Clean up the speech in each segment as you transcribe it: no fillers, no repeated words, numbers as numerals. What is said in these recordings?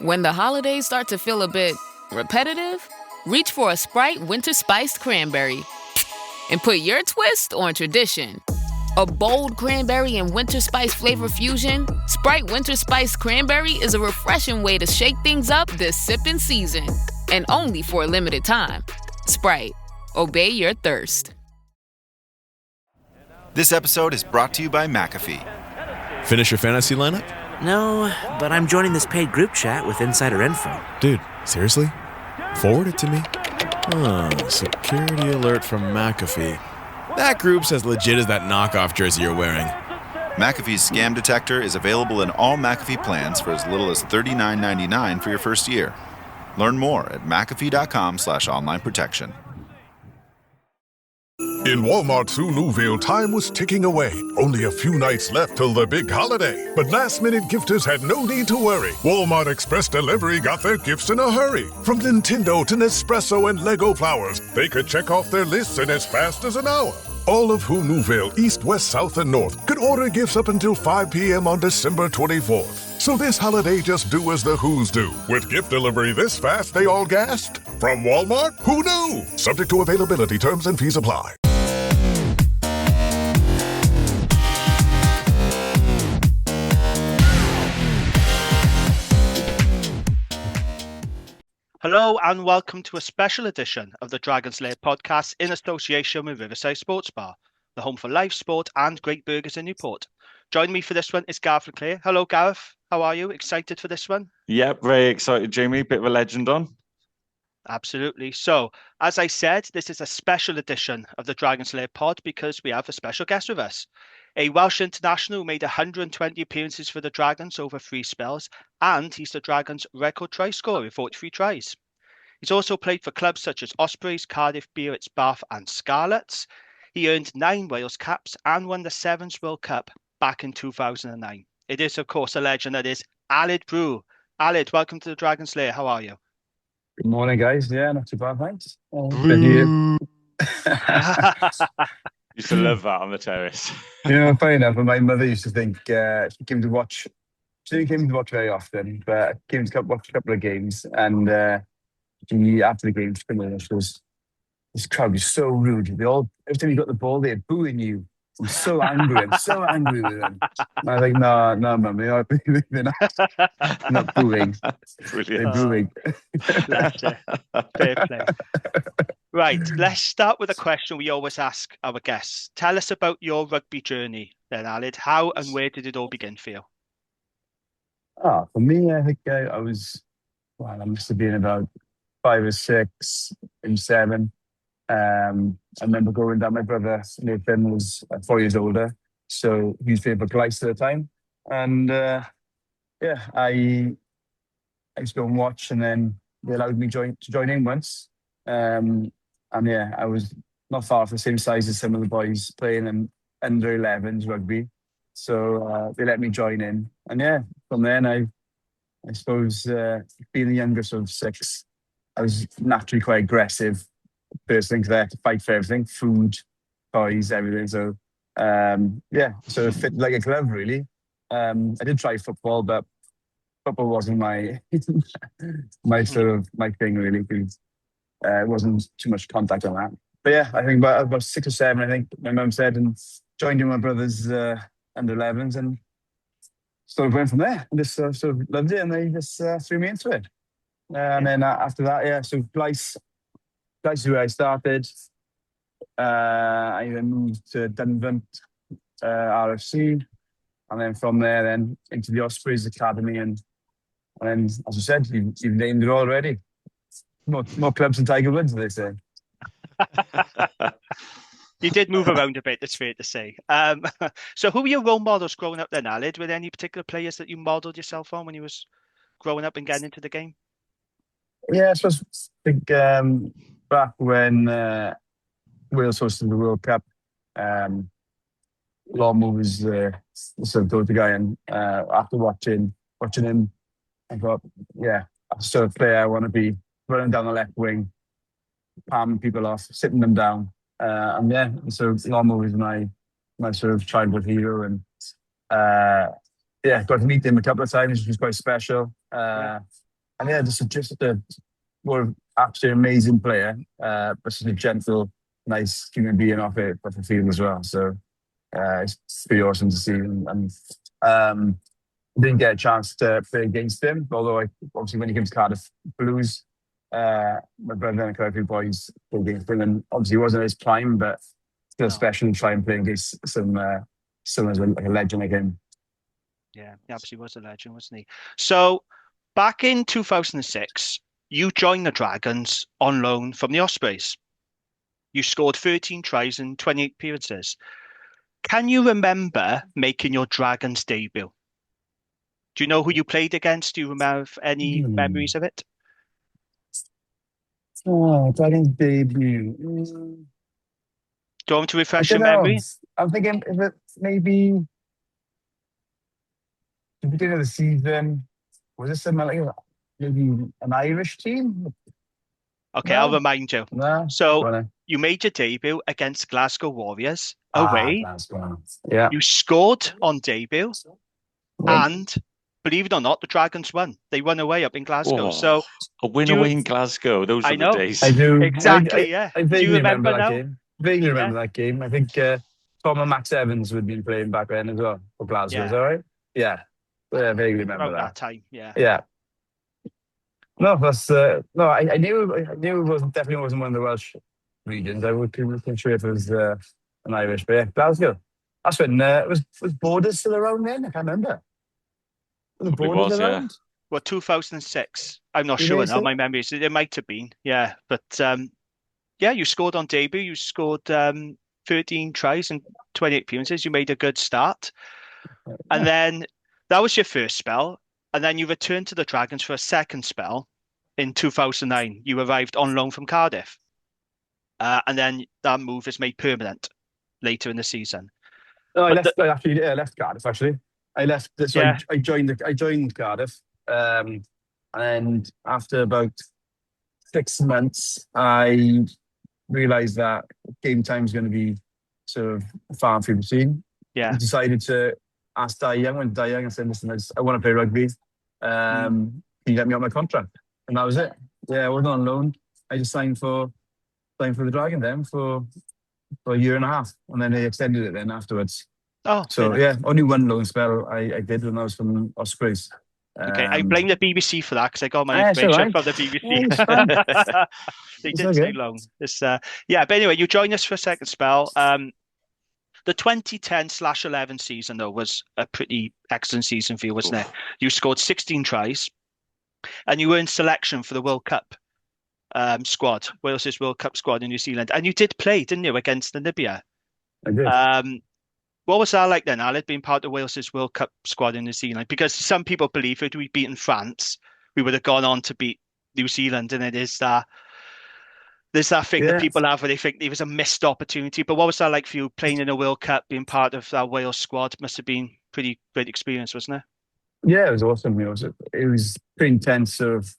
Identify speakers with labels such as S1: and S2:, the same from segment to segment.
S1: When the holidays start to feel a bit repetitive, reach for a Sprite Winter Spiced Cranberry and put your twist on tradition. A bold cranberry and winter spice flavor fusion, Sprite Winter Spiced Cranberry is a refreshing way to shake things up this sipping season. And only for a limited time. Sprite. Obey your thirst.
S2: This episode is brought to you by McAfee.
S3: Finish your fantasy lineup?
S4: No, but I'm joining this paid group chat with insider info.
S3: Dude, seriously? Forward it to me. Security alert from McAfee. That group's as legit as that knockoff jersey you're wearing.
S2: McAfee's scam detector is available in all McAfee plans for as little as $39.99 for your first year. Learn more at McAfee.com/online protection.
S5: In Walmart Sue time was ticking away. Only a few nights left till the big holiday. But last-minute gifters had no need to worry. Walmart Express Delivery got their gifts in a hurry. From Nintendo to Nespresso and Lego flowers, they could check off their lists in as fast as an hour. All of Newville, East, West, South, and North could order gifts up until 5 p.m. on December 24th. So this holiday, just do as the Who's do. With gift delivery this fast, they all gasped. From Walmart? Who knew? Subject to availability, terms and fees apply.
S6: Hello and welcome to a special edition of the Dragon's Lair podcast in association with Riverside Sports Bar, the home for live sport and great burgers in Newport. Joining me for this one is Gareth and Claire. Hello, Gareth. How are you? Excited for this one?
S7: Yep, very excited, Jamie. Bit of a legend on.
S6: Absolutely. So, as I said, this is a special edition of the Dragon's Lair pod because we have a special guest with us. A Welsh international who made 120 appearances for the Dragons over 3 spells, and he's the Dragons' record try scorer with 43 tries. He's also played for clubs such as Ospreys, Cardiff, Biarritz, Bath and Scarlets. He earned 9 Wales caps and won the Sevens World Cup back in 2009. It is, of course, a legend that is Aled Brew. Aled, welcome to the Dragon's Lair. How are you?
S8: Good morning, guys. Yeah, not too bad, thanks. Good here.
S7: Used to love that on the terrace.
S8: Funny enough, my mother used to think she came to watch. She didn't come to watch very often, but came to watch a couple of games. And she, after the game, she was, this crowd was so rude. They all, every time you got the ball, they're booing you. I'm so angry. I'm so angry with them. And I was like, no, mum, they're not booing.
S7: Brilliant.
S8: They're booing.
S6: Fair play. Right, let's start with a question we always ask our guests. Tell us about your rugby journey then, Aled. How and where did it all begin for you?
S8: For me, I think I must have been about 5 or 6 and 7. I remember going down. My brother Nathan was 4 years older, so he was playing for Gleis at the time, and I used to go and watch, and then they allowed me to join in once, and I was not far off the same size as some of the boys playing in under 11s rugby, so they let me join in, and from then I suppose being the youngest of 6, I was naturally quite aggressive. First things there to fight for everything, food, toys, everything. So so it fit like a glove really. I did try football, but football wasn't my my thing really, because it wasn't too much contact on that. But I think about 6 or 7, I think my mum said, and joined in my brother's under 11s and started going from there. And just sort of loved it, and they just threw me into it. And then after that, so Gleis. That's where I started. I then moved to Dunvant RFC, and then from there, then into the Ospreys Academy, and then, as I said, you've named it already. More clubs than Tiger Woods, they say.
S6: You did move around a bit, it's fair to say. So who were your role models growing up then, Aled? Were there any particular players that you modelled yourself on when you was growing up and getting into the game?
S8: Yeah, I suppose back when Wales hosted the World Cup, Lawmer was the sort of go-to guy, and after watching him, I thought, that's the sort of player I want to be, running down the left wing, palming people off, sitting them down, so Lawmer was my sort of childhood hero, and got to meet him a couple of times, which was quite special. and yeah, just a more absolutely amazing player, but such a gentle, nice human being off the field as well. So it's pretty awesome to see. And didn't get a chance to play against him, although obviously when he came to Cardiff Blues, my brother and a few boys played against him, and obviously he wasn't at his prime, but still special to try and play against someone like a legend like him.
S6: Yeah, he absolutely was a legend, wasn't he? So back in 2006, you joined the Dragons on loan from the Ospreys. You scored 13 tries in 28 appearances. Can you remember making your Dragons debut? Do you know who you played against? Do you have any memories of it?
S8: Oh, Dragons debut.
S6: Do you want me to refresh
S8: I
S6: your
S8: don't know.
S6: memory?
S8: I'm thinking if it maybe the beginning of the season. Was it something like maybe an Irish team?
S6: Okay,
S8: No?
S6: I'll remind you.
S8: No.
S6: So you made your debut against Glasgow Warriors away.
S8: Glasgow. Yeah.
S6: You scored on debut, and believe it or not, the Dragons won. They won away up in Glasgow.
S7: Oh,
S6: so
S7: a win away in Glasgow. Those are the days.
S8: I do.
S6: Exactly, yeah.
S8: I
S6: Do you
S8: vaguely remember that
S6: now?
S8: game. Vaguely remember that game. I think Tom and Max Evans would have been playing back then as well for Glasgow.
S6: Yeah.
S8: Is that right? Yeah. I vaguely remember
S6: Around that time, yeah.
S8: Yeah. No, that's no. I knew it definitely wasn't one of the Welsh regions. I wasn't sure if it was an Irish, but yeah, Glasgow. That's when was Borders still around then? I can't remember. Was Borders around?
S6: Well, 2006. I'm not sure now. My memories. It might have been, yeah. But yeah, you scored on debut. You scored 13 tries and 28 appearances. You made a good start, and then that was your first spell. And then you returned to the Dragons for a second spell in 2009. You arrived on loan from Cardiff. And then that move is made permanent later in the season.
S8: No, I left Cardiff, actually. I left. So
S6: Yeah.
S8: I joined Cardiff. And after about 6 months, I realised that game time is going to be sort of far and few between.
S6: Yeah.
S8: I decided to ask Di Young and said, listen, I want to play rugby. Can you let me out my contract? And that was it. Yeah, I wasn't on loan. I just signed for the Dragon then for a year and a half, and then they extended it then afterwards.
S6: Oh,
S8: so yeah, only one loan spell I did when I was from Ospreys.
S6: Okay, I blame the BBC for that because I got my information from the BBC. They did stay long. Yeah, but anyway, you joined us for a second spell. The 2010/11 season, though, was a pretty excellent season for you, wasn't it? You scored 16 tries, and you were in selection for the World Cup squad, Wales's World Cup squad in New Zealand. And you did play, didn't you, against Namibia?
S8: I did.
S6: What was that like then, Aled, being part of Wales's World Cup squad in New Zealand? Because some people believe if we'd beaten France, we would have gone on to beat New Zealand, and it is that. There's that thing that people have where they think it was a missed opportunity. But what was that like for you playing in a World Cup, being part of that Wales squad? Must have been pretty great experience, wasn't it?
S8: Yeah, it was awesome. It was pretty intense, sort of,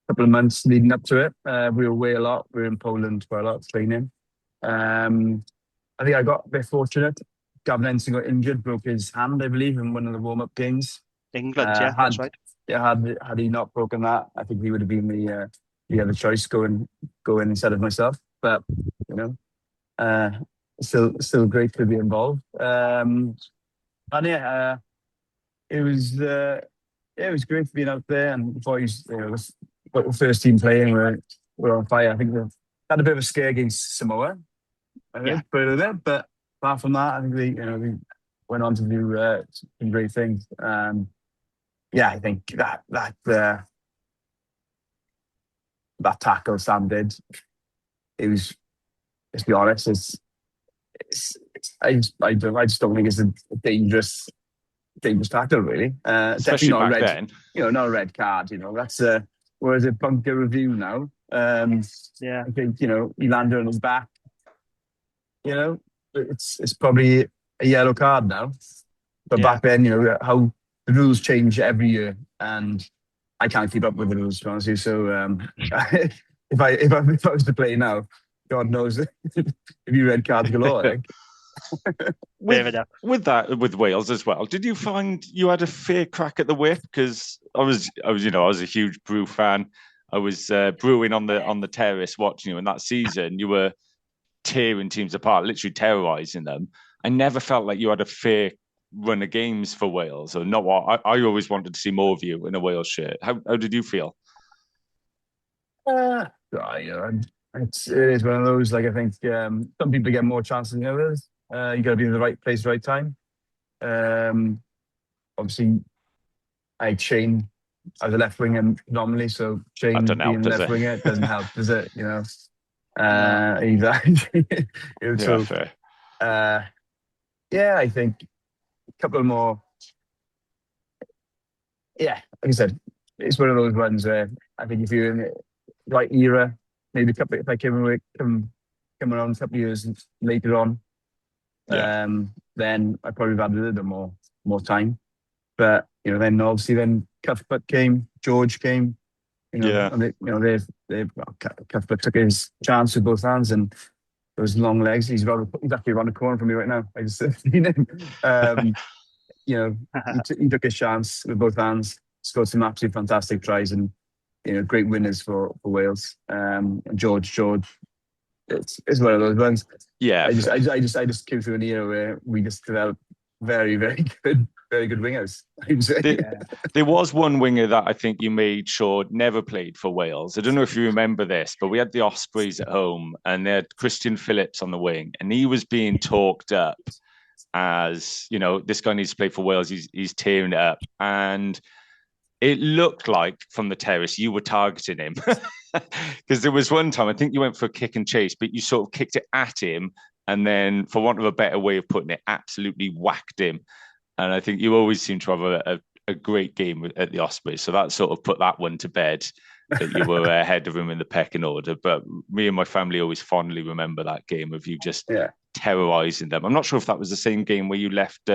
S8: couple of months leading up to it. We were away a lot. We were in Poland quite a lot training. I think I got a bit fortunate. Gav and Gareth got injured, broke his hand, I believe, in one of the warm-up games.
S6: England, that's right.
S8: Yeah, had he not broken that, I think he would have been the other choice going instead of myself. But still great to be involved. And yeah, it was great being out there, and the boys, the first team playing, we're on fire. I think we had a bit of a scare against Samoa, but apart from that, I think we went on to do some great things. Yeah, I think that tackle Sam did, it was, let's be honest, I just don't think it's a dangerous tackle, really.
S7: Especially
S8: not
S7: back
S8: red,
S7: then.
S8: Not a red card. That's whereas a bunker review now.
S6: Yeah,
S8: I think he landed on his back. It's probably a yellow card now. But back then, how the rules change every year, and I can't keep up with the rules, to be honest with you. So if I was to play now, God knows if you red cards galore, I think.
S7: with Wales as well, did you find you had a fair crack at the whip? Because I was a huge Brew fan. I was brewing on the terrace watching you, and that season you were tearing teams apart, literally terrorising them. I never felt like you had a fair run of games for Wales, or not. What I always wanted to see more of you in a Wales shirt. How did you feel?
S8: It is one of those. Like I think some people get more chances than others. You got to be in the right place, right time. Obviously, I Shane as a left winger normally, so Shane being left winger doesn't help, does it? Exactly. So, fair. I think a couple more. Yeah, like I said, it's one of those ones where I think if you're in the right era, maybe if I come around a couple of years later on, then I probably had a little bit more time. But then obviously Cuthbert came, George came. Cuthbert took his chance with both hands, and those long legs. He's actually around the corner from me right now. I just seen him. He took his chance with both hands, scored some absolutely fantastic tries, and great winners for Wales. And George, it's one of those ones.
S7: Yeah,
S8: I just came through an era where we just developed very, very good wingers.
S7: There was one winger that I think you made sure never played for Wales. I don't know if you remember this, but we had the Ospreys at home, and they had Christian Phillips on the wing, and he was being talked up as, this guy needs to play for Wales. He's tearing it up, and it looked like from the terrace you were targeting him, because there was one time I think you went for a kick and chase, but you sort of kicked it at him, and then, for want of a better way of putting it, absolutely whacked him. And I think you always seem to have a great game at the Ospreys. So that sort of put that one to bed, that you were ahead of him in the pecking order. But me and my family always fondly remember that game of you just terrorising them. I'm not sure if that was the same game where you left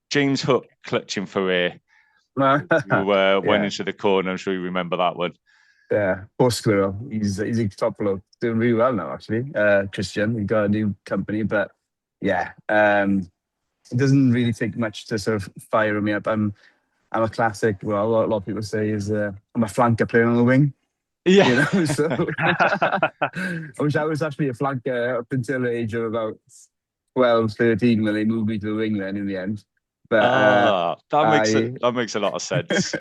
S7: James Hook clutching for air. You went into the corner. I'm sure you remember that one.
S8: Yeah, poor Squirrel. He's a top bloke, doing really well now, actually. Christian, we got a new company, but it doesn't really take much to sort of fire me up. I'm a classic. Well, a lot of people say is I'm a flanker playing on the wing.
S7: Yeah.
S8: So I wish I was actually a flanker up until the age of about 12, 13 when they moved me to the wing. Then in the end. But
S7: that makes a lot of sense.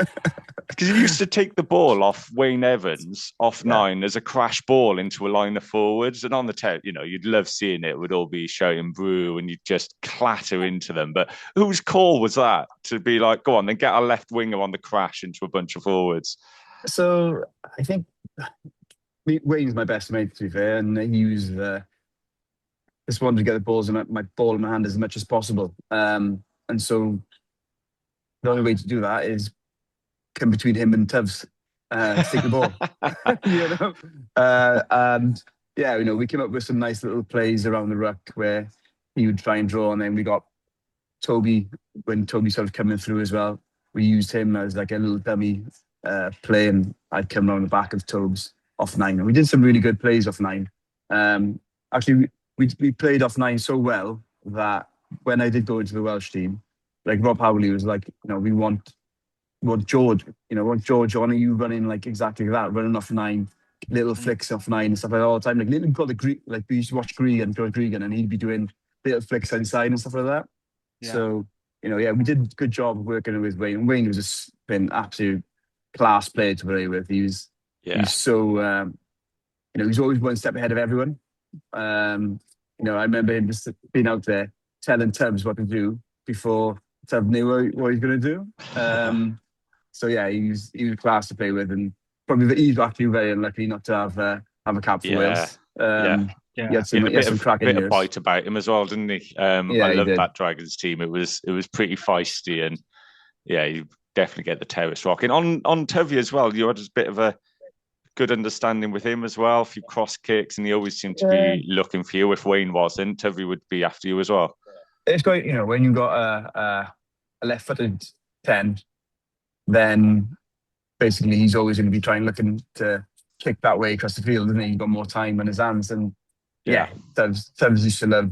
S7: Because you used to take the ball off Wayne Evans off 9 as a crash ball into a line of forwards, and on the tape, you'd love seeing it. It would all be shouting Brew, and you'd just clatter into them. But whose call was that to be like, go on, then get a left winger on the crash into a bunch of forwards?
S8: So I think Wayne's my best mate, to be fair, and he was just wanted to get the balls in my ball in my hand as much as possible. And so the only way to do that is come between him and Tuvs, stick the ball. And we came up with some nice little plays around the ruck where he would try and draw, and then we got Toby, when Toby started coming through as well. We used him as like a little dummy play, and I'd come around the back of Tobes off 9, and we did some really good plays off 9. Actually, we played off 9 so well that when I did go into the Welsh team, like Rob Howley was like, we want George, George on you running like exactly that, running off 9, little flicks off 9 and stuff like that all the time. Like Little called like we used to watch Gregan, George Gregan, and he'd be doing little flicks inside and stuff like that. Yeah. So, we did a good job of working with Wayne. Wayne was just been absolute class player to play with. He's so, he's always one step ahead of everyone. I remember him just being out there telling Tubbs what to do before Tubbs knew what he's going to do. He was class to play with, and probably he's actually very unlucky not to have a cap for Wales. He had some cracking years.
S7: Bit of bite about him as well, didn't he? I loved that Dragons team. It was pretty feisty, and you definitely get the terrace rocking. On Tuvy as well, you had a bit of a good understanding with him as well. A few cross kicks, and he always seemed to be looking for you. If Wayne wasn't, Tuvy would be after you as well.
S8: It's great, when you've got a left-footed 10, then basically he's always going to be looking to kick that way across the field, and then he's got more time on his hands. And Tubbs used to love,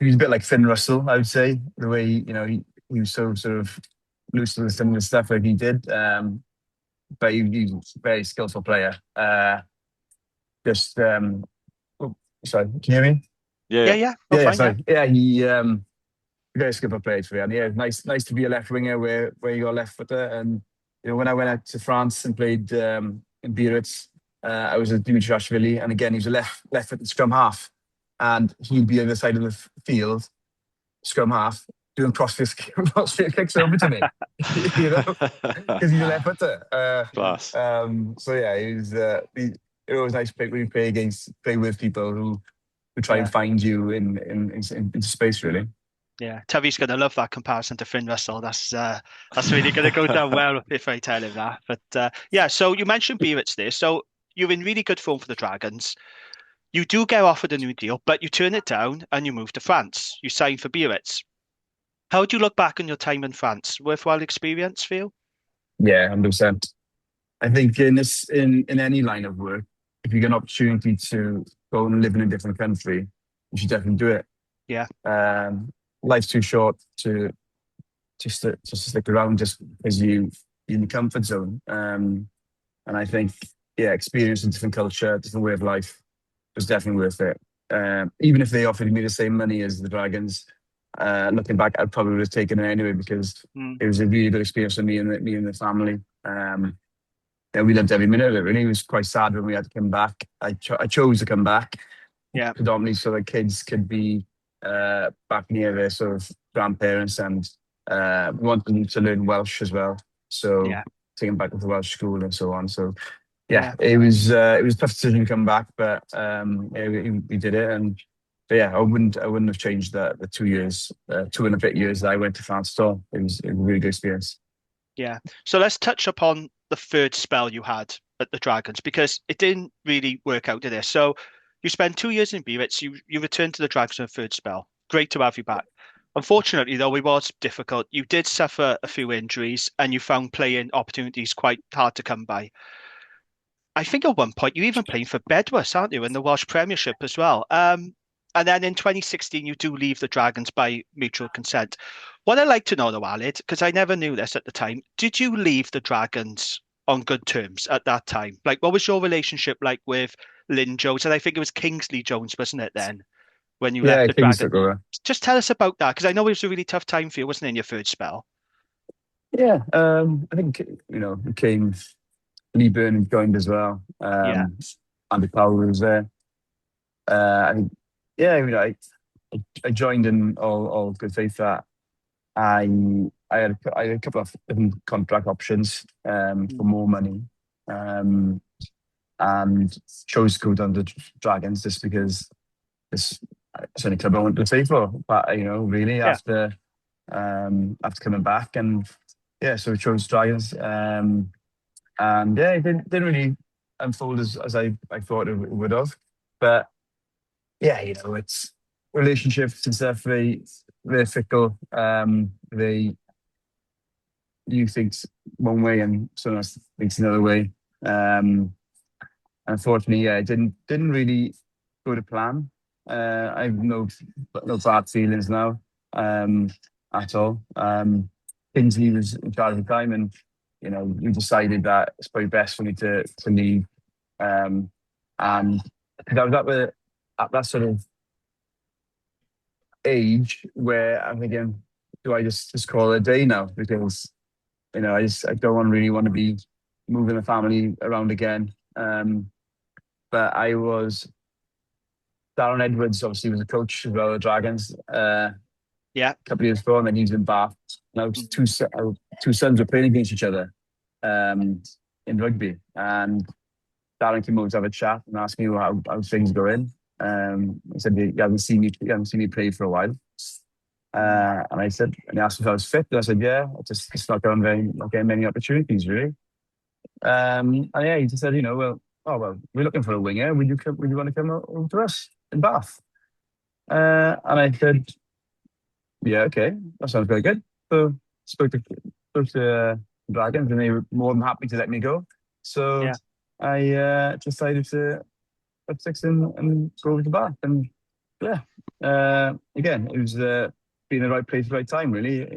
S8: he was a bit like Finn Russell, I would say, the way, he was so sort of loose with some of the stuff that he did. But he was a very skillful player. Just, oh, sorry, can you hear me?
S7: Yeah.
S6: Yeah.
S8: Yeah,
S6: Fine,
S8: sorry. Yeah, he very skillful player for me. And yeah, nice to be a left winger where you got left footer. And when I went out to France and played in Biarritz, I was with Dimitrashvili, and again he was a left footed scrum half, and he'd be on the side of the field, scrum half, doing crossfit kicks over to me, because he's a left footer.
S7: Class.
S8: So yeah, it was nice when you play with people who try and find you in space, really.
S6: Yeah, Tavi's going to love that comparison to Finn Russell. That's really going to go down well if I tell him that. But yeah, so you mentioned Biarritz there. So you're in really good form for the Dragons. You do get offered a new deal, but you turn it down and you move to France. You sign for Biarritz. How do you look back on your time in France? Worthwhile experience for you?
S8: Yeah, 100%. I think in any line of work, if you get an opportunity to go and live in a different country, you should definitely do it.
S6: Yeah.
S8: Life's too short to stick around just because you're in the comfort zone. And I think, yeah, experience a different culture, different way of life was definitely worth it. Even if they offered me the same money as the Dragons, looking back, I probably would have taken it anyway, because it was a really good experience for me and the family. Yeah, we loved every minute of it. Really, it was quite sad when we had to come back. I chose to come back, predominantly so that kids could be back near their sort of grandparents, and we wanted them to learn Welsh as well. So taking back to the Welsh school and so on. So it was a tough decision to come back, but we did it. And but yeah, I wouldn't have changed the 2 years, 2.5 years that I went to France at all. It was a really good experience.
S6: Yeah. So let's touch upon the third spell you had at the Dragons, because it didn't really work out, did it? So you spent 2 years in Biarritz. You returned to the Dragons for a third spell. Great to have you back. Unfortunately, though, it was difficult. You did suffer a few injuries, and you found playing opportunities quite hard to come by. I think at one point you even played for Bedwas, aren't you, in the Welsh Premiership as well? And then in 2016, you do leave the Dragons by mutual consent. What I'd like to know, though, Aled, because I never knew this at the time, did you leave the Dragons on good terms at that time? Like, what was your relationship like with Lynn Jones? And I think it was Kingsley Jones, wasn't it, then, when you left the Dragons? Just tell us about that, because I know it was a really tough time for you, wasn't it, in your third spell?
S8: Yeah, I think, it came... Lee Byrne joined as well. Andy Powell was there. I think, I joined in all good faith that I had a couple of different contract options for more money, and chose to go down to Dragons just because it's the only club I wanted to play for. But really after coming back, and so we chose Dragons. And it didn't really unfold as I thought it would have. But it's relationships and stuff. They're fickle. You think one way and someone else thinks another way. Unfortunately, it didn't really go to plan. I have no bad feelings now at all. Kingsley was in charge at the time, and we decided that it's probably best for me to leave. And I was at that sort of age where I'm thinking, do I just call it a day now? Because, I don't really want to be moving the family around again. But Darren Edwards obviously was a coach as well at the Dragons. A couple of years ago, and then he was in Bath. Now two sons were playing against each other in rugby, and Darren came over to have a chat and asked me how things going. He said he hasn't seen me play for a while, and I said, and he asked if I was fit, and I said, yeah, it's not getting many opportunities really. And he just said, we're looking for a winger. Would you want to come over to us in Bath? And I said, yeah, okay, that sounds very good. So spoke to Dragons, and they were more than happy to let me go. So I decided to put six in and go over to Bath. And yeah, again, it was being the right place, right time. Really,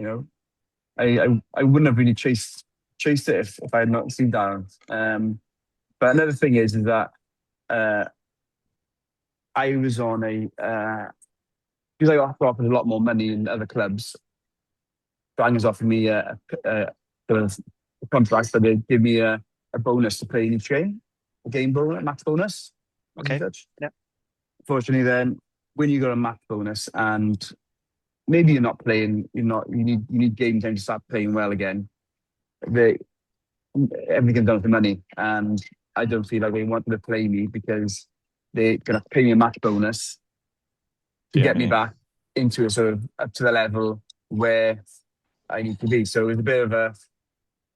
S8: I wouldn't have really chased it if I had not seen Darren. But another thing is that uh, I was on because I got offered a lot more money in other clubs. Dragons offered me a contract, but they give me a bonus to play in each game, a game bonus, max bonus.
S6: Okay. Yeah.
S8: Fortunately, then when you got a max bonus and maybe you're not playing, you need game time to start playing well again. Everything down to money, and I don't feel like they wanted to play me because they're gonna pay me a match bonus to get me back into a sort of up to the level where I need to be. So it was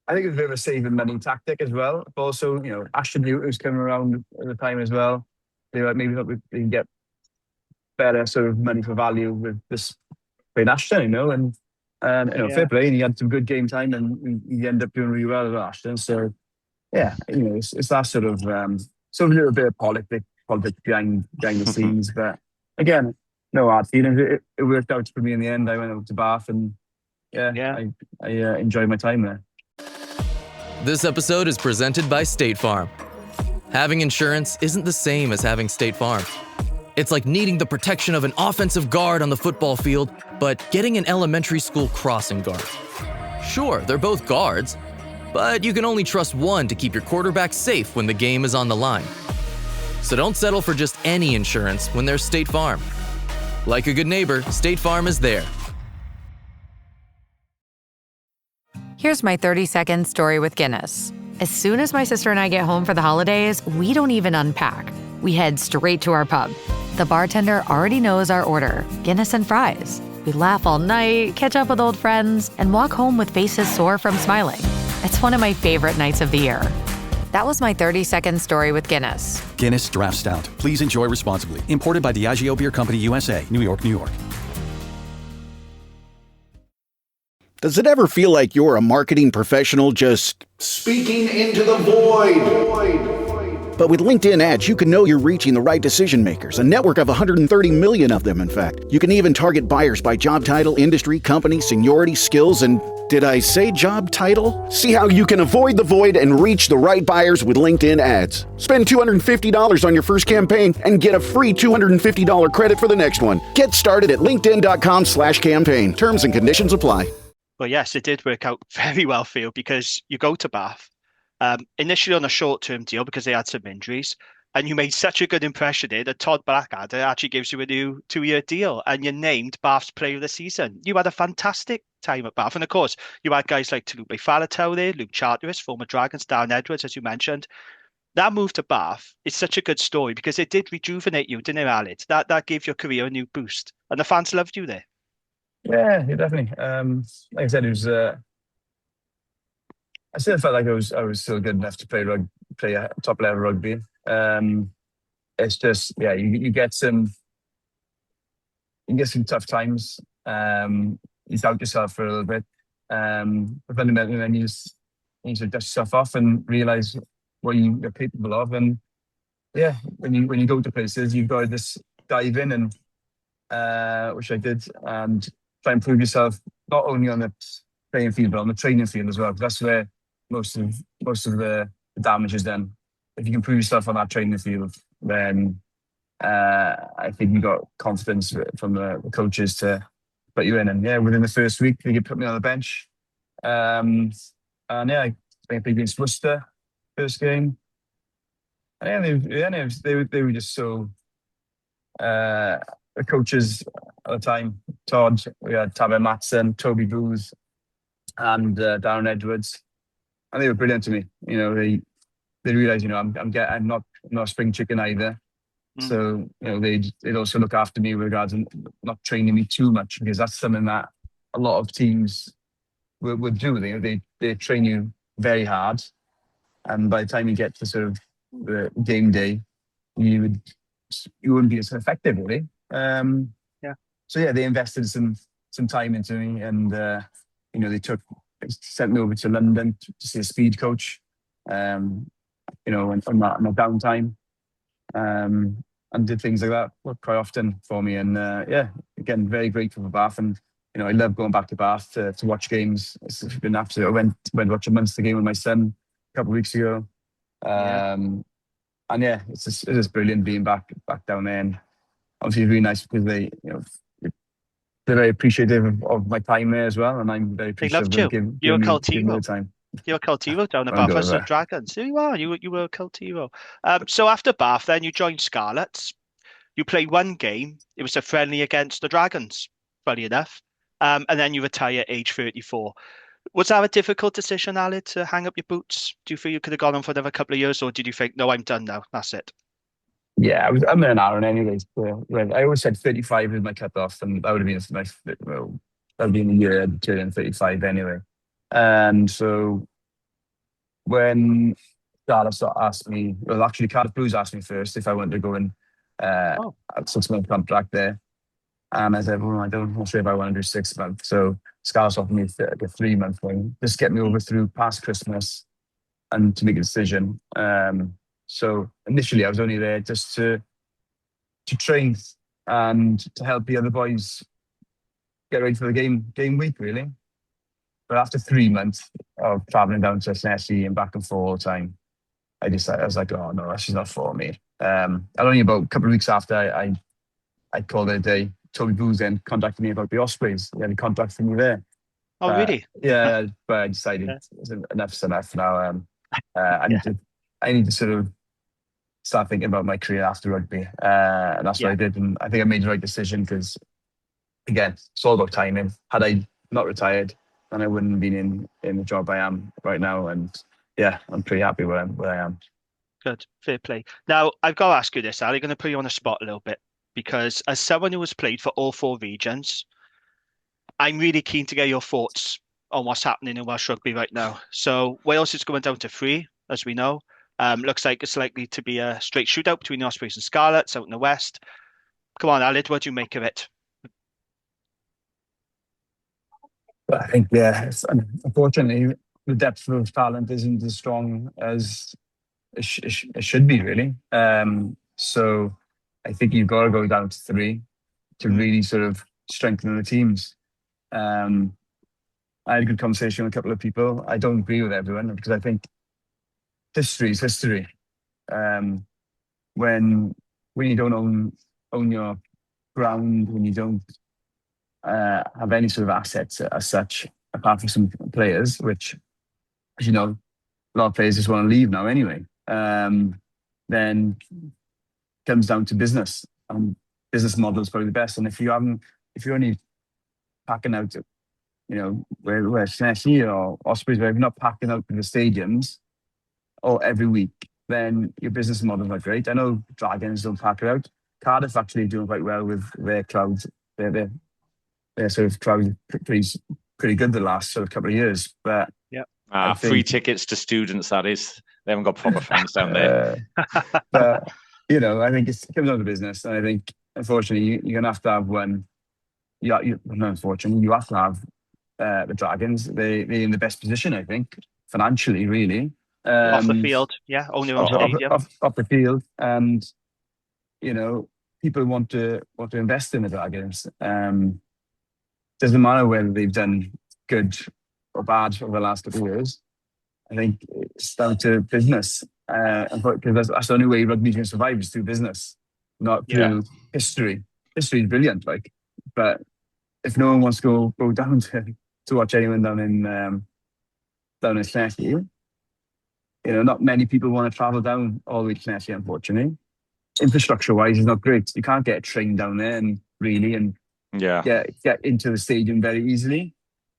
S8: I think it was a bit of a saving money tactic as well. But also, Ashton Newton was coming around at the time as well. They were like, maybe we can get better sort of money for value with this playing Ashton, and fair play. And he had some good game time, and he ended up doing really well with Ashton. So yeah, it's that sort of a little bit of politics behind the scenes. But again, no hard feelings. It worked out for me in the end. I went over to Bath, and I enjoyed my time there.
S9: This episode is presented by State Farm. Having insurance isn't the same as having State Farm. It's like needing the protection of an offensive guard on the football field, but getting an elementary school crossing guard. Sure, they're both guards, but you can only trust one to keep your quarterback safe when the game is on the line. So don't settle for just any insurance when there's State Farm. Like a good neighbor, State Farm is there.
S10: Here's my 30-second story with Guinness. As soon as my sister and I get home for the holidays, we don't even unpack. We head straight to our pub. The bartender already knows our order, Guinness and fries. We laugh all night, catch up with old friends, and walk home with faces sore from smiling. It's one of my favorite nights of the year. That was my 30-second story with Guinness.
S11: Guinness Draft Stout. Please enjoy responsibly. Imported by Diageo Beer Company, USA, New York, New York.
S12: Does it ever feel like you're a marketing professional just speaking into the void? But with LinkedIn ads, you can know you're reaching the right decision makers, a network of 130 million of them, in fact. You can even target buyers by job title, industry, company, seniority, skills, and did I say job title? See how you can avoid the void and reach the right buyers with LinkedIn ads. Spend $250 on your first campaign and get a free $250 credit for the next one. Get started at linkedin.com/campaign. Terms and conditions apply.
S6: Well, yes, it did work out very well for you because you go to Bath, initially on a short-term deal because they had some injuries, and you made such a good impression there that Todd Blackadder actually gives you a new 2-year deal, and you're named Bath's Player of the Season. You had a fantastic time at Bath, and of course, you had guys like Talupe Faletau there, Luke Charteris, former Dragons, Darren Edwards, as you mentioned. That move to Bath is such a good story because it did rejuvenate you, didn't it, Aled? That gave your career a new boost, and the fans loved you there.
S8: Yeah, definitely. Like I said, it was. I still felt like I was still good enough to play a top level rugby. It's just you get some tough times. You doubt yourself for a little bit. But fundamentally, then you need to dust yourself off and realize what you're capable of. And yeah, when you go to places, you've got to just dive in and which I did, and try and prove yourself not only on the playing field but on the training field as well. That's where most of the damage is done. If you can prove yourself on that training field, then I think you got confidence from the coaches to put you in. And yeah, within the first week, they could put me on the bench. And yeah, I think they against Worcester first game. And yeah, they were just so. The coaches at the time, Todd, we had Taber Matson, Toby Booth, and Darren Edwards, and they were brilliant to me. They realised, I'm not a spring chicken either. So they'd also look after me with regards to not training me too much, because that's something that a lot of teams would do. They train you very hard, and by the time you get to sort of the game day, you wouldn't be as effective, really. So yeah, they invested some time into me, and they sent me over to London to see a speed coach. On my downtime, and did things like that quite often for me. And again, very grateful for Bath. And I love going back to Bath to watch games. It's been absolute. I went to watch a Munster game with my son a couple of weeks ago. And it is brilliant being back down there. And obviously, it's really nice because they're very appreciative of my time there as well, and I'm very appreciative of them giving me the time.
S6: You're a cult hero down at Bath Dragons. There you are. You were a cult hero. So after Bath, then you joined Scarlets. You played one game. It was a friendly against the Dragons, funny enough. And then you retire at age 34. Was that a difficult decision, Aled, to hang up your boots? Do you feel you could have gone on for another couple of years, or did you think, no, I'm done now, that's it?
S8: Yeah, I'm in an hour anyways. I always said 35 is my cutoff, and that would have been that would have been a year to turn 35 anyway. And so when Cardiff asked me, well, actually Cardiff Blues asked me first if I wanted to go in a 6-month contract there. And I said, well, I'm not sure if I want to do 6 months. So Scarlett's offered me a 3-month one, just get me over through past Christmas and to make a decision. So initially I was only there just to train and to help the other boys get ready for the game week, really. But after 3 months of traveling down to Nessie and back and forth all the time, I was like, oh no, that's just not for me. And only about a couple of weeks after I called it a day, Toby Booth then contacted me about the Ospreys. He had a contract for me there.
S6: Oh, really?
S8: Yeah, but I decided enough's enough now. I need to sort of start thinking about my career after rugby. And that's what I did. And I think I made the right decision because, again, it's all about timing. Had I not retired, then I wouldn't have been in the job I am right now. And I'm pretty happy where I am.
S6: Good, fair play. Now, I've got to ask you this, Ali. I'm going to put you on the spot a little bit because as someone who has played for all 4 regions, I'm really keen to get your thoughts on what's happening in Welsh rugby right now. So Wales is going down to 3, as we know. Looks like it's likely to be a straight shootout between the Ospreys and Scarlets out in the West. Come on, Aled, what do you make of it?
S8: But I think, unfortunately, the depth of talent isn't as strong as it should be, really. So I think you've got to go down to 3 to really sort of strengthen the teams. I had a good conversation with a couple of people. I don't agree with everyone because I think history is history. When you don't own your ground, when you don't have any sort of assets as such, apart from some players, which, as you know, a lot of players just want to leave now anyway. Then it comes down to business. Business model is probably the best. And if you're only packing out, where Nessie or Ospreys, where you're not packing out to the stadiums or every week, then your business model is not great. I know Dragons don't pack it out. Cardiff actually doing quite well with their crowds. Their sort of crowd pretty good the last sort of couple of years. But
S7: free tickets to students, that is. They haven't got proper fans down there.
S8: But I think it comes down to business, and I think unfortunately you're gonna have to have one. Not unfortunately, you have to have the Dragons. They're in the best position, I think, financially, really.
S6: Off the field, own their own stadium.
S8: Off the field, and people want to invest in the Dragons. Doesn't matter whether they've done good or bad over the last couple of years. I think it's down to business, because that's the only way rugby's going to survive is through business, not through history. History is brilliant, but if no one wants to go down to watch anyone down in Llanelli, not many people want to travel down all the way to Llanelli, unfortunately. Infrastructure-wise, it's not great. You can't get a train down there and get into the stadium very easily.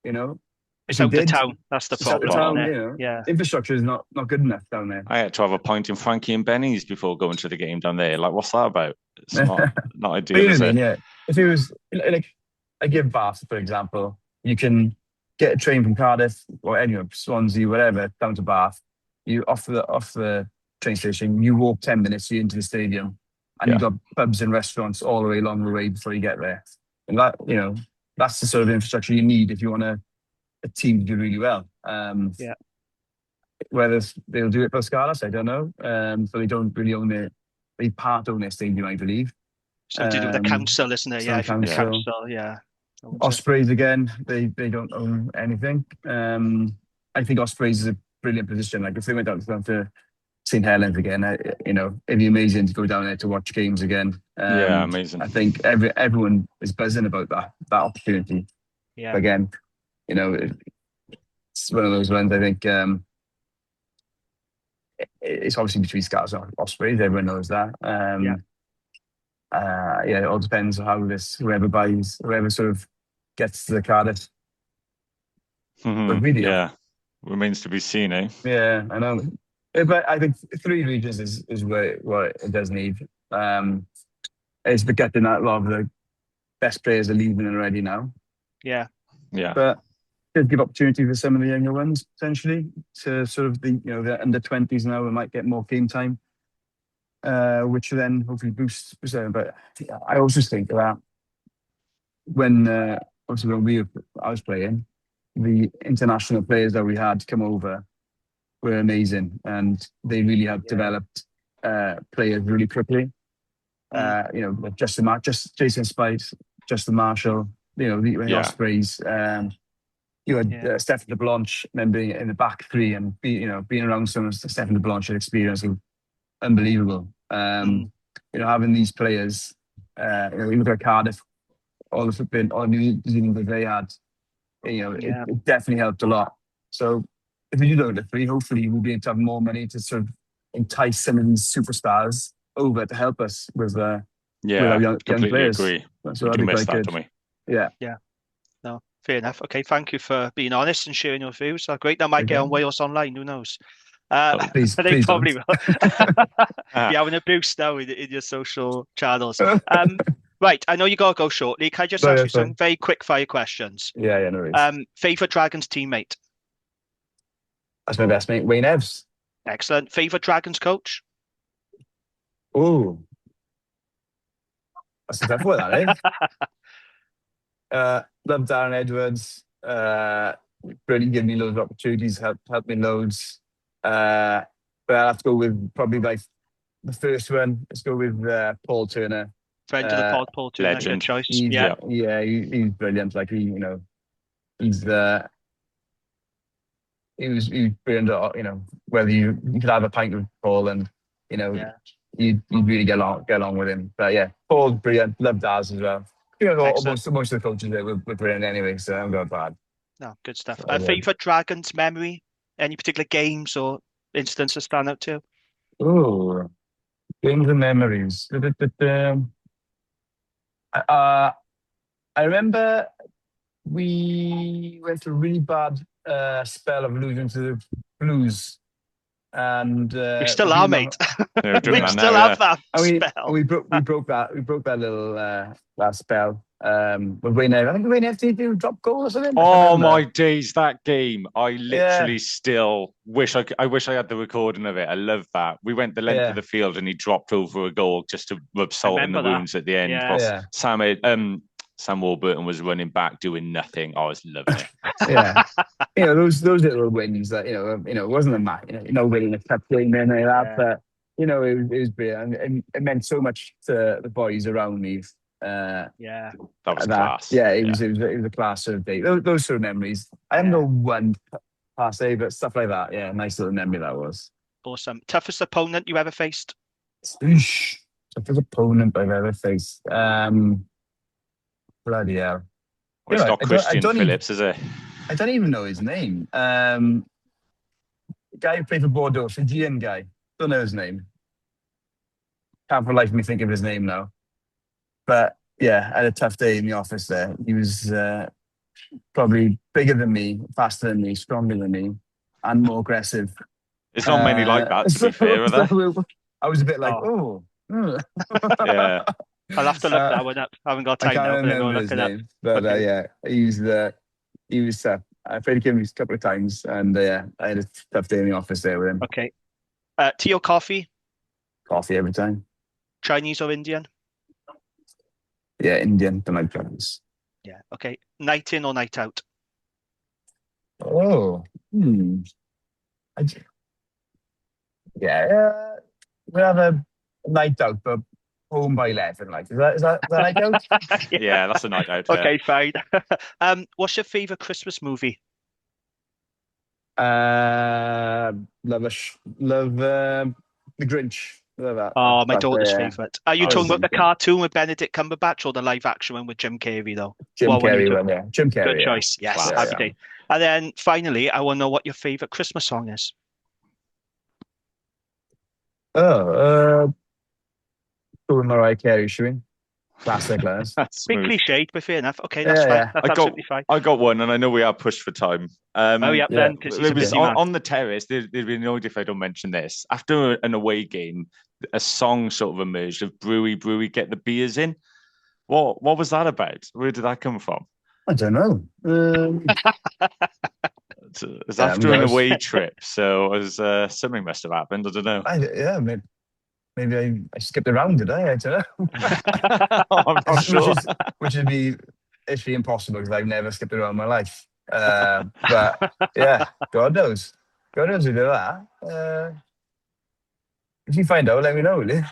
S6: It's out of town. That's the problem.
S8: Infrastructure is not good enough down there.
S7: I had to have a pint in Frankie and Benny's before going to the game down there. Like, what's that about? It's not ideal, is it?
S8: Yeah. If it was I give Bath, for example, you can get a train from Cardiff or anywhere, Swansea, whatever, down to Bath. You off the train station, you walk 10 minutes, you're into the stadium, and you've got pubs and restaurants all the way along the way before you get there. And that, that's the sort of infrastructure you need if you want a team to do really well. Whether they'll do it for Scarlets, I don't know. But they don't really own they part own their stadium, I believe.
S6: Something to do with the council, isn't it? Yeah, council. Yeah.
S8: Ospreys again, they don't own anything. I think Ospreys is a brilliant position. Like if they went down to St Helens again, it'd be amazing to go down there to watch games again.
S7: Amazing.
S8: I think everyone is buzzing about that opportunity.
S6: Yeah.
S8: But again, it's one of those ones. I think it's obviously between Scots and Ospreys. Everyone knows that. It all depends on how whoever sort of gets to the Cardiff.
S7: Remains to be seen, eh?
S8: Yeah, I know. But I think 3 regions is what it does need. It's getting that a lot of the best players are leaving already now.
S6: Yeah.
S8: But it give opportunity for some of the younger ones potentially to sort of the under 20s now and might get more game time, which then hopefully boosts them. But I also think that when obviously I was playing, the international players that we had come over were amazing, and they really have developed players really quickly. Like Jason Spice, Justin Marshall, the Ospreys. You had Stefan de Blanche, then being in the back 3 and being around someone Stefan de Blanche had experience was unbelievable. Having these players, you look at Cardiff, all New Zealand that they had, it definitely helped a lot. So if you do look at the 3, hopefully we'll be able to have more money to sort of entice some of these superstars over to help us with our young players.
S7: Agree.
S8: So that'd be quite good. Yeah.
S6: No, fair enough. Okay, thank you for being honest and sharing your views. Great, that might get on Wales Online. Who knows?
S8: Please
S6: they probably
S8: don't.
S6: will. Be having a boost now in your social channels. Right, I know you got to go shortly. Can I just ask you some very quick fire questions?
S8: Yeah, no worries.
S6: Favourite Dragons teammate?
S8: That's my best mate, Wayne Evans.
S6: Excellent. Favourite Dragons coach?
S8: Oh, that's a tough one, that is. Love Darren Edwards. Really given me loads of opportunities, helped me loads. But I'll have to go with probably the first one. Let's go with Paul Turner.
S6: Friend of the pod, Paul Turner.
S7: Legend.
S6: Good choice.
S8: He's brilliant. Like he was brilliant. Whether you could have a pint with Paul and you'd really get along with him. But yeah, Paul's brilliant. Love Daz as well. Most of the coaches there were brilliant anyway, so I'm going bad.
S6: No, good stuff. Favourite Dragons memory? Any particular games or incidents that stand out to you?
S8: Oh, games and memories. I remember we went through a really bad spell of losing to the Blues. And
S6: we still are, mate. We still have that spell.
S8: We broke that little that spell. With Wayne Evans. I think Wayne Evans did drop goal or something.
S7: Oh my days, that game! I literally still wish I had the recording of it. I love that. We went the length of the field and he dropped over a goal just to rub salt in the wounds at the end. Sam Warburton was running back doing nothing. I was loving it.
S8: Those little wins that it wasn't a match. Winning a cup game and like that, but it was brilliant. And it meant so much to the boys around me.
S7: That was class.
S8: It was a class sort of day. Those sort of memories. I haven't got one per se, but stuff like that. Yeah, nice little memory that was.
S6: Awesome. Toughest opponent you ever faced?
S8: Toughest opponent I've ever faced. Bloody hell.
S7: It's not Christian Phillips, is it?
S8: I don't even know his name. The guy who played for Bordeaux, Fijian guy. Don't know his name. Can't for the life of me think of his name now. But yeah, I had a tough day in the office there. He was probably bigger than me, faster than me, stronger than me, and more aggressive.
S7: There's not many like that, to be fair, are there?
S8: I was a bit like,
S7: yeah.
S6: I'll have to look that one up. I haven't got time now.
S8: I can't remember his name, but he was tough. I played him a couple of times, and I had a tough day in the office there with him.
S6: Okay. Tea or coffee?
S8: Coffee every time.
S6: Chinese or Indian?
S8: Yeah, Indian. Don't like Chinese.
S6: Yeah. Okay. Night in or night out?
S8: Oh. We have a night out, but home by 11. Like, is that night out?
S7: Yeah, that's a night out.
S6: Okay, fine. What's your favourite Christmas movie?
S8: Love The Grinch. Love that.
S6: Oh, my
S8: That's
S6: daughter's
S8: the
S6: favourite. Are you talking about the cartoon with Benedict Cumberbatch or the live action one with Jim Carrey, though?
S8: Jim
S6: What one are you
S8: Carrey
S6: doing?
S8: one, yeah. Jim Carrey.
S6: Good choice. Yes,
S8: Class.
S6: happy day. And then finally, I want to know what your favourite Christmas song is.
S8: Doing Mariah Carey, should we? Classic, lads.
S6: Bit cliched, but fair enough. Okay, that's fine.
S8: Yeah.
S6: That's absolutely fine.
S7: I got one, and I know we are pushed for time.
S6: Then, because he's a
S7: It was
S6: busy man.
S7: on the terrace. There'd be annoyed if I don't mention this. After an away game, a song sort of emerged of "Brewy, Brewy, get the beers in." What was that about? Where did that come from?
S8: I don't know.
S7: It's after an away trip, so something must have happened. I don't know.
S8: Maybe I skipped around, did I? I don't know.
S7: I'm not sure.
S8: Which would be actually impossible because I've never skipped around in my life. But yeah, God knows. God knows who did that. If you find out, let me know, will you?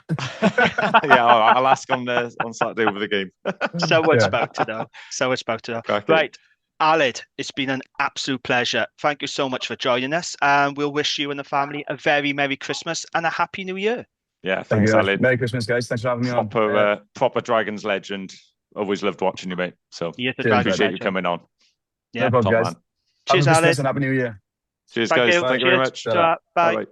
S7: Yeah, I'll ask on Saturday over the game.
S6: Someone's about to know.
S7: Exactly.
S6: Right. Aled, it's been an absolute pleasure. Thank you so much for joining us. And we'll wish you and the family a very Merry Christmas and a Happy New Year.
S7: Yeah, thanks, Aled.
S8: Merry Christmas, guys. Thanks for having me on.
S7: Proper Dragons legend. Always loved watching you, mate. So
S6: appreciate
S7: you coming on.
S8: Yeah, no problem, guys.
S6: Cheers,
S8: Have a good Christmas
S6: Aled.
S8: and Happy New Year.
S7: Cheers, guys. Thank you very much.
S6: Bye.
S7: Bye.